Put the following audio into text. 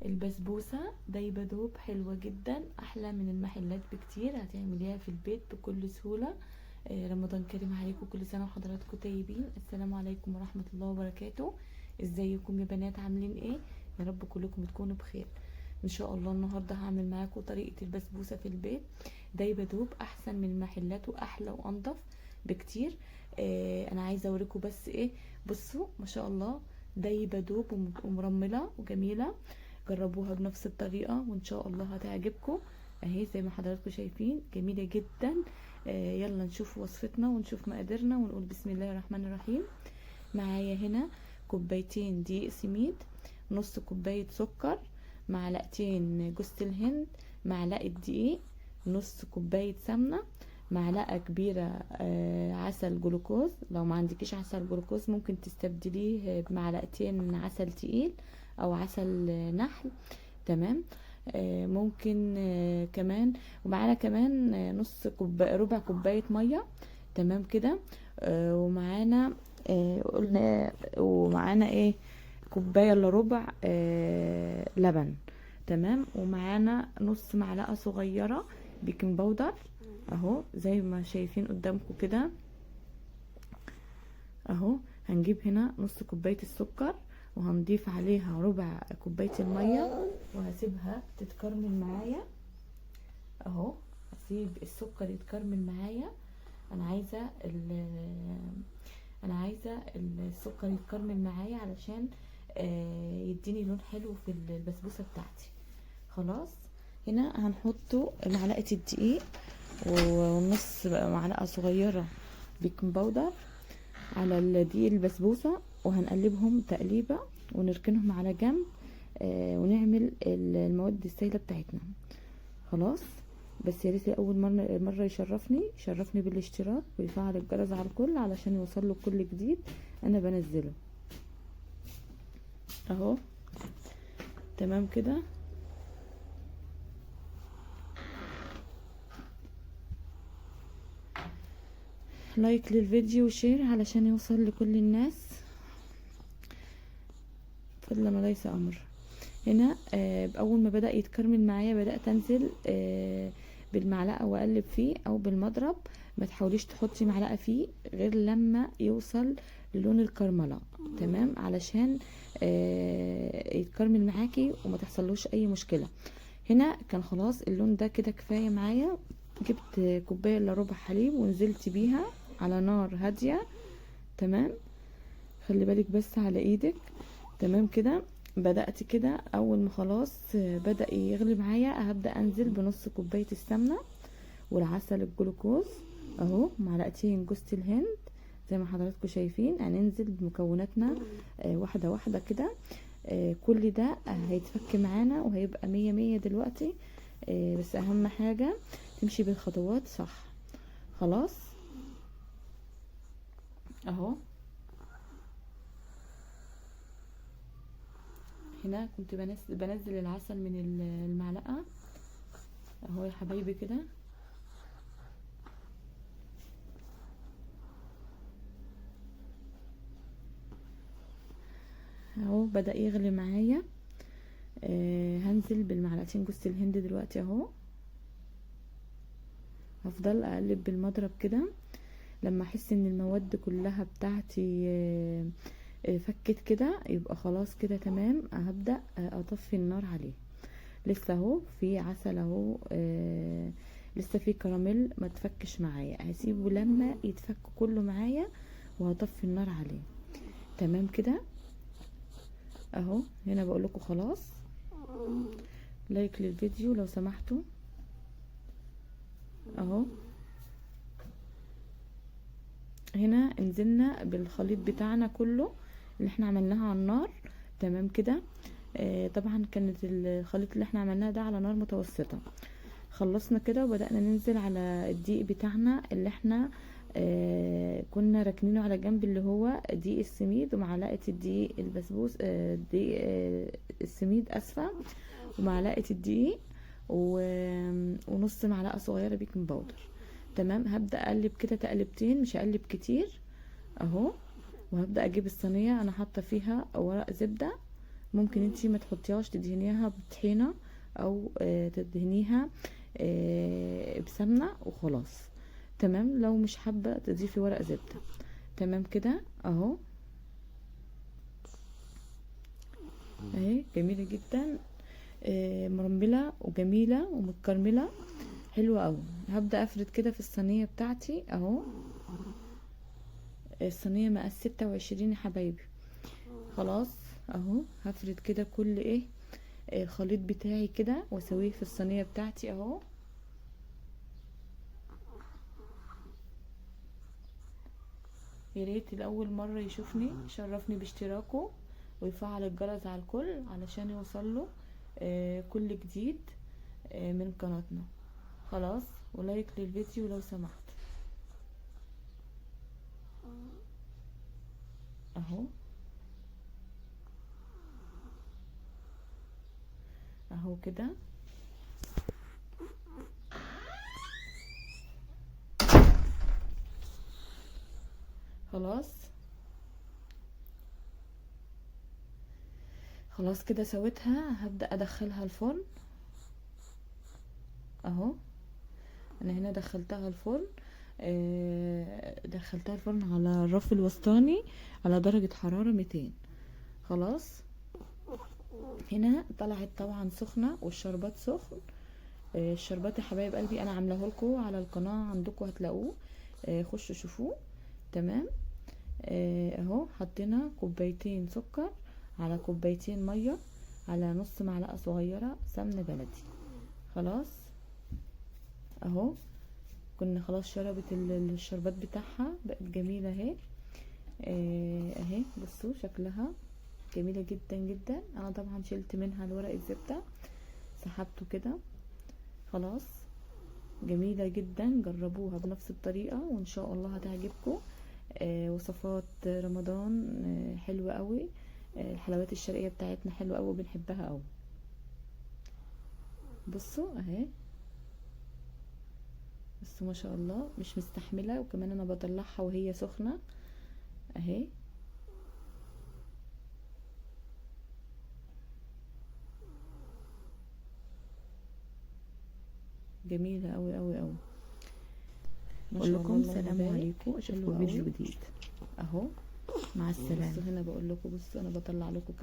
البسبوسة دايبة دوب، حلوة جدا، احلى من المحلات بكتير. هتعمليها في البيت بكل سهولة. رمضان كريم عليكم، كل سنة وحضراتكم طيبين. السلام عليكم ورحمة الله وبركاته. ازيكم يا بنات، عاملين ايه؟ يا رب كلكم تكونوا بخير ان شاء الله. النهاردة هعمل معاكم طريقة البسبوسة في البيت دايبة دوب، احسن من المحلات واحلى وانضف بكتير. انا عايزة اوريكم بس ايه. بصوا ما شاء الله، دايبة دوب ومرملة وجميلة. جربوها بنفس الطريقة وان شاء الله هتعجبكم. اهي زي ما حضراتكم شايفين جميلة جدا. يلا نشوف وصفتنا ونشوف مقاديرنا ونقول بسم الله الرحمن الرحيم. معايا هنا كوبايتين دقيق سميد، نص كوباية سكر، معلقتين جوز الهند، معلقة دقيق، نص كوباية سمنة، معلقة كبيرة عسل جلوكوز. لو ما عندكيش عسل جلوكوز ممكن تستبدليه بمعلقتين عسل تقيل او عسل نحل. تمام. ممكن كمان. ومعانا كمان ربع كوباية مية. تمام كده. ومعانا قلنا ومعانا ايه، كوباية الا ربع لبن. تمام. ومعانا نص معلقة صغيرة بيكنج باودر، اهو زي ما شايفين قدامكم كده اهو. هنجيب هنا نص كوباية السكر وهنضيف عليها ربع كوباية المية وهسيبها تتكرمل معايا اهو. هسيب السكر يتكرمل معايا. انا عايزة السكر يتكرمل معايا علشان يديني لون حلو في البسبوسة بتاعتي. خلاص. هنا هنحطه معلقة الدقيق ونص معلقة صغيرة بيكنج باودر على الدقيق البسبوسة، وهنقلبهم تقليبة ونركنهم على جنب. ونعمل المواد السائلة بتاعتنا. خلاص. بس يا ريت اول مرة يشرفني بالاشتراك ويفعل الجرس على الكل علشان يوصله كل جديد انا بنزله اهو. تمام كده. لايك للفيديو وشير علشان يوصل لكل الناس، فضل ما ليس امر. هنا اول ما بدأ يتكرمل معايا بدأت انزل بالمعلقة واقلب فيه او بالمضرب. ما تحاوليش تحطي معلقة فيه غير لما يوصل للون الكرملة. تمام. علشان يتكرمل معاكي وما تحصلوش اي مشكلة. هنا كان خلاص اللون ده كده كفاية معايا. جبت كوباية الا ربع حليب ونزلت بيها على نار هادية. تمام. خلي بالك بس على ايدك. تمام كده. بدأت كده اول ما خلاص بدأ يغلي معايا هبدأ انزل بنص كوباية السمنة والعسل الجلوكوز اهو، معلقتين جوز الهند. زي ما حضراتكم شايفين هننزل بمكوناتنا واحدة واحدة كده. كل ده هيتفك معانا وهيبقى مية مية دلوقتي. بس اهم حاجة تمشي بالخطوات صح. خلاص اهو. هنا كنت بنزل العسل من المعلقة اهو يا حبايبي كده اهو. بدأ يغلي معايا. هنزل بالمعلقتين جوز الهند دلوقتي اهو. هفضل اقلب بالمضرب كده لما احس ان المواد كلها بتاعتي فكت كده، يبقى خلاص كده تمام. هبدأ اطفي النار عليه. لسه اهو في عسل اهو، لسه في كراميل ما تفكش معايا. هسيبه لما يتفك كله معايا وهطفي النار عليه. تمام كده اهو. هنا بقول لكم خلاص. لايك للفيديو لو سمحتوا اهو. هنا نزلنا بالخليط بتاعنا كله اللي احنا عملناها على النار. تمام كده. طبعا كانت الخليط اللي احنا عملناه ده على نار متوسطة. خلصنا كده وبدأنا ننزل على الدقيق بتاعنا اللي احنا كنا راكنينه على جنب، اللي هو دقيق السميد ومعلقة الدقيق البسبوس، دقيق السميد اسفة، ومعلقة الدقيق ونص معلقة صغيرة بيكنج باودر. تمام. هبدأ اقلب كده تقلبتين، مش هقلب كتير اهو. وهبدأ اجيب الصينية انا حاطة فيها ورق زبدة ممكن انتي ما تحطيهاش، تدهنيها بطحينة او تدهنيها بسمنة وخلاص. تمام. لو مش حابة تضيفي ورق زبدة. تمام كده اهو. اهي جميلة جدا، مرملة وجميلة ومتكرملة، حلوة اوي. هبدأ افرد كده في الصينية بتاعتي اهو. الصينية مقاس 26 يا حبايبي. خلاص اهو. هفرد كده كل الخليط بتاعي كده واسويه في الصينية بتاعتي اهو. يا ريت الاول مرة يشوفني يشرفني باشتراكه ويفعل الجرس على الكل علشان يوصله كل جديد من قناتنا. خلاص. ولايك للفيديو لو سمحت اهو. اهو كده. خلاص. خلاص كده سويتها. هبدأ ادخلها الفرن اهو. انا هنا دخلتها الفرن، دخلتها الفرن على الرف الوسطاني على درجة حرارة 200. خلاص. هنا طلعت طبعا سخنة والشربات سخن. الشربات يا حبايب قلبي انا عاملاه لكم على القناة عندكم هتلاقوه، خشوا شوفوه. تمام. اهو حطينا كوبايتين سكر على كوبايتين مية على نص معلقة صغيرة سمنة بلدي. خلاص اهو. كنا خلاص شربت الشربات بتاعها بقت جميلة اهي. اهي بصوا شكلها جميلة جدا جدا. انا طبعا شلت منها الورق الزبدة سحبته كده. خلاص. جميلة جدا. جربوها بنفس الطريقة وان شاء الله هتعجبكم. وصفات رمضان حلوة قوي. الحلويات الشرقية بتاعتنا حلوة قوي وبنحبها قوي. بصوا اهي. بصوا ما شاء الله مش مستحملة، وكمان انا بطلعها وهي سخنة اهي. جميلة قوي قوي قوي. اقول لكم سلام عليكم، اشوفكم فيديو جديد اهو. مع السلامة. بصوا هنا بقول لكم، بصوا انا بطلع لكم